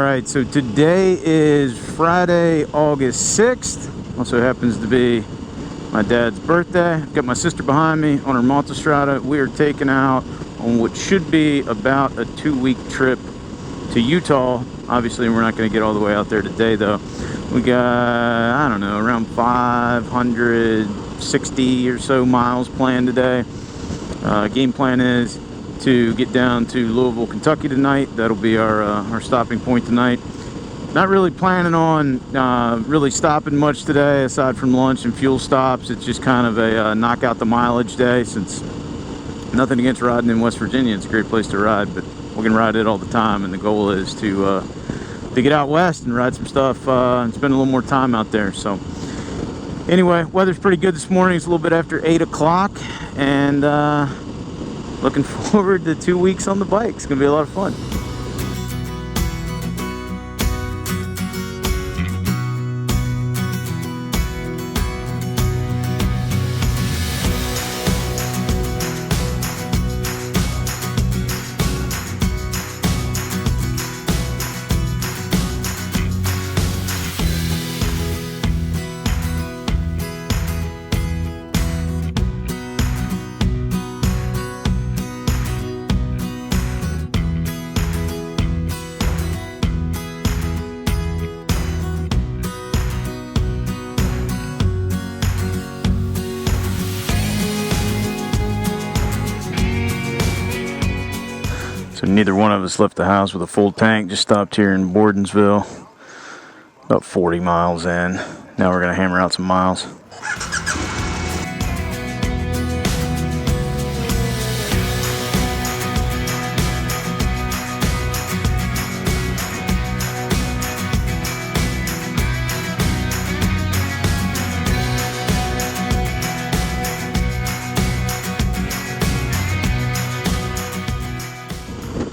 right, so today is Friday, August 6th. Also happens to be my dad's birthday. I've got my sister behind me on her Multistrada. We are taking out on what should be about a 2-week trip to Utah. Obviously, we're not going to get all the way out there today, though. We got, I don't know, around 560 or so miles planned today. Game plan is to get down to Louisville, Kentucky tonight. That'll be our stopping point tonight. Not really planning on really stopping much today aside from lunch and fuel stops. It's just kind of a knock out the mileage day, since nothing against riding in West Virginia. It's a great place to ride, but we can ride it all the time, and the goal is to get out west and ride some stuff and spend a little more time out there. So anyway, weather's pretty good this morning. It's a little bit after 8 o'clock, and looking forward to 2 weeks on the bike. It's gonna be a lot of fun. So neither one of us left the house with a full tank. Just stopped here in Bordensville, about 40 miles in. Now we're gonna hammer out some miles.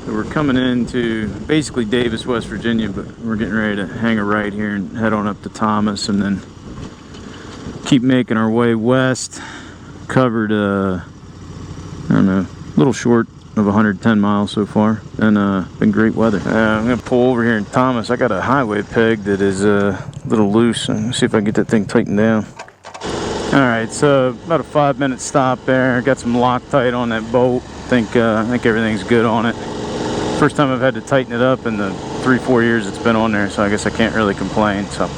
We're coming into basically Davis, West Virginia, but we're getting ready to hang a right here and head on up to Thomas, and then keep making our way west. Covered, I don't know, a little short of 110 miles so far, and been great weather. I'm gonna pull over here in Thomas. I got a highway peg that is a little loose. I'm gonna see if I can get that thing tightened down. All right, so about a 5-minute stop there. Got some Loctite on that bolt. I think everything's good on it. First time I've had to tighten it up in the 3-4 years it's been on there, so I guess I can't really complain. So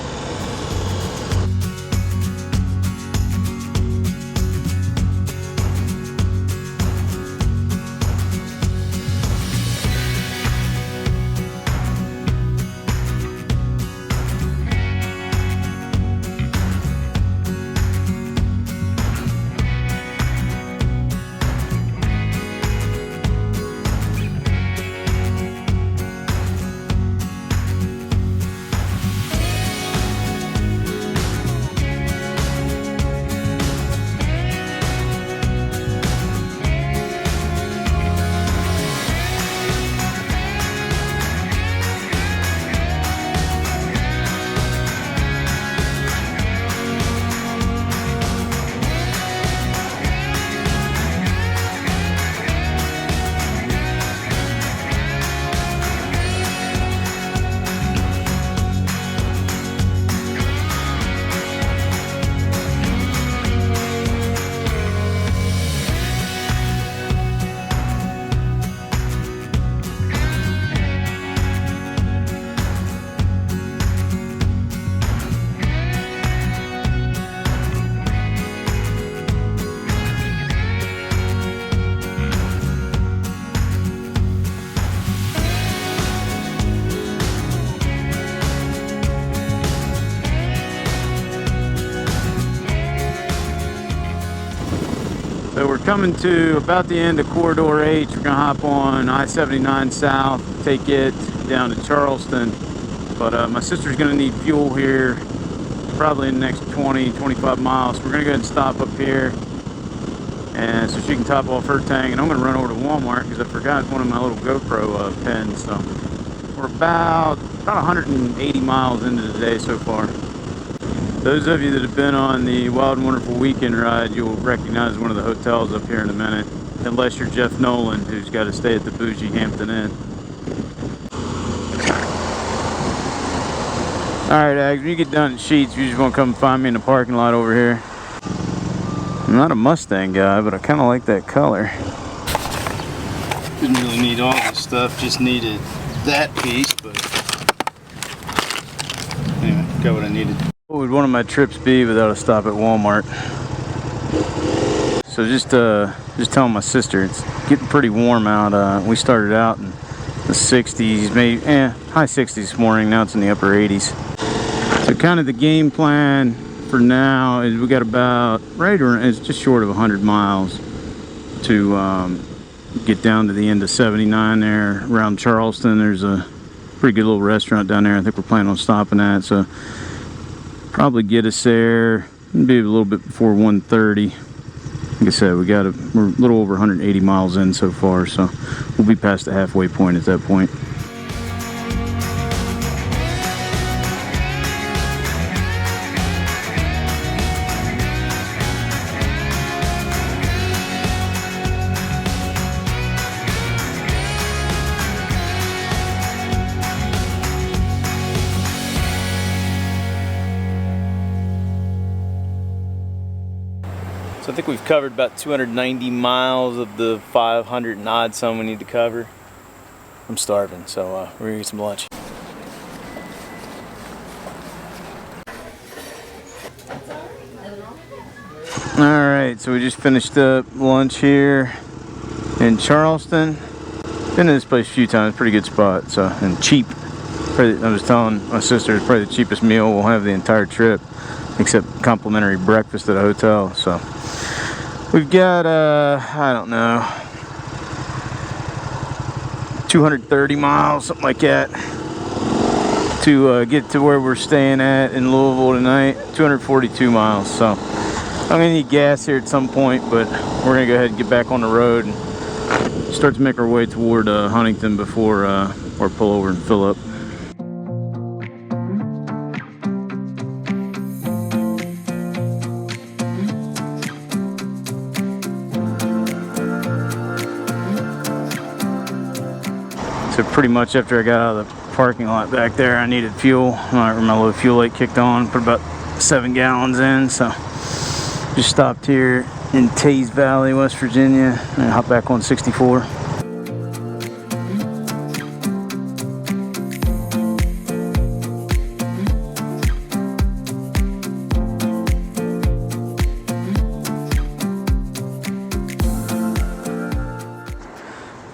So we're coming to about the end of Corridor H. We're gonna hop on I-79 South, take it down to Charleston. But my sister's gonna need fuel here probably in the next 20-25 miles. So we're gonna go ahead and stop up here, and so she can top off her tank. And I'm gonna run over to Walmart because I forgot one of my little GoPro pins. So we're about 180 miles into the day so far. Those of you that have been on the Wild and Wonderful Weekend ride, you'll recognize one of the hotels up here in a minute. Unless you're Jeff Nolan, who's got to stay at the bougie Hampton Inn. Alright, Ags, when you get done at Sheets, you just want to come find me in the parking lot over here. I'm not a Mustang guy, but I kind of like that color. Didn't really need all this stuff, just needed that piece, but anyway, got what I needed. What would one of my trips be without a stop at Walmart? So just telling my sister, it's getting pretty warm out. We started out in the 60s, maybe high 60s this morning. Now it's in the upper 80s. So kind of the game plan for now is we got about right around, it's just short of 100 miles to get down to the end of 79 there around Charleston. There's a pretty good little restaurant down there. I think we're planning on stopping at, so probably get us there maybe a little bit before 1:30. Like I said, we're a little over 180 miles in so far, so we'll be past the halfway point at that point. So I think we've covered about 290 miles of the 500 and odd some we need to cover. I'm starving, so we're gonna get some lunch. Alright, so we just finished up lunch here in Charleston. Been to this place a few times, pretty good spot, so, and cheap. I was telling my sister it's probably the cheapest meal we'll have the entire trip, except complimentary breakfast at a hotel. So we've got I don't know, 230 miles, something like that, to get to where we're staying at in Louisville tonight. 242 miles. So I'm gonna need gas here at some point, but we're gonna go ahead and get back on the road and start to make our way toward Huntington before or pull over and fill up. So pretty much after I got out of the parking lot back there, I needed fuel. My low fuel light kicked on, put about 7 gallons in, so just stopped here in Teays Valley, West Virginia, and hop back on 64.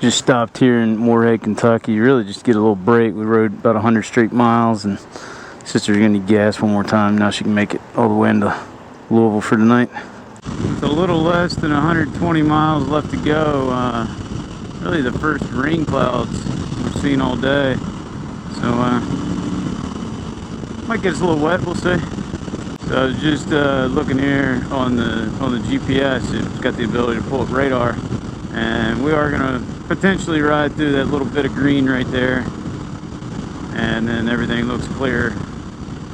Just stopped here in Moorhead, Kentucky, really just to get a little break. We rode about 100 straight miles, and sister's gonna need gas one more time. Now she can make it all the way into Louisville for tonight. With a little less than 120 miles left to go, really the first rain clouds we've seen all day. So might get us a little wet, we'll see. So I was just looking here on the GPS. It's got the ability to pull up radar, and we are gonna potentially ride through that little bit of green right there, and then everything looks clear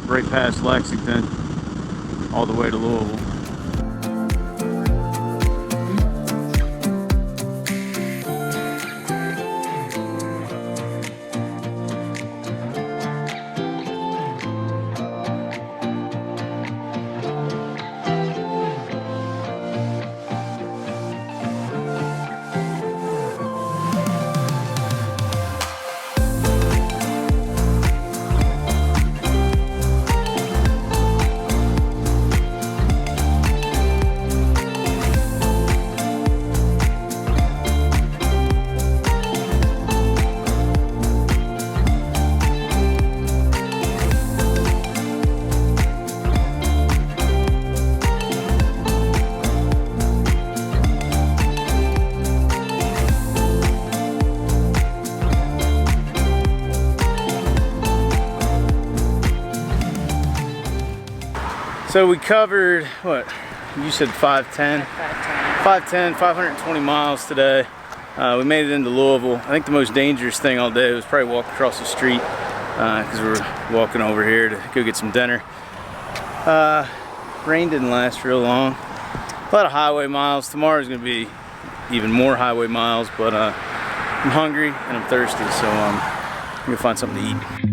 right past Lexington all the way to Louisville. So we covered, what, you said 510? 510, 520 miles today. We made it into Louisville. I think the most dangerous thing all day was probably walk across the street because we were walking over here to go get some dinner. Rain didn't last real long. A lot of highway miles. Tomorrow's going to be even more highway miles, but I'm hungry and I'm thirsty, so I'm going to find something to eat.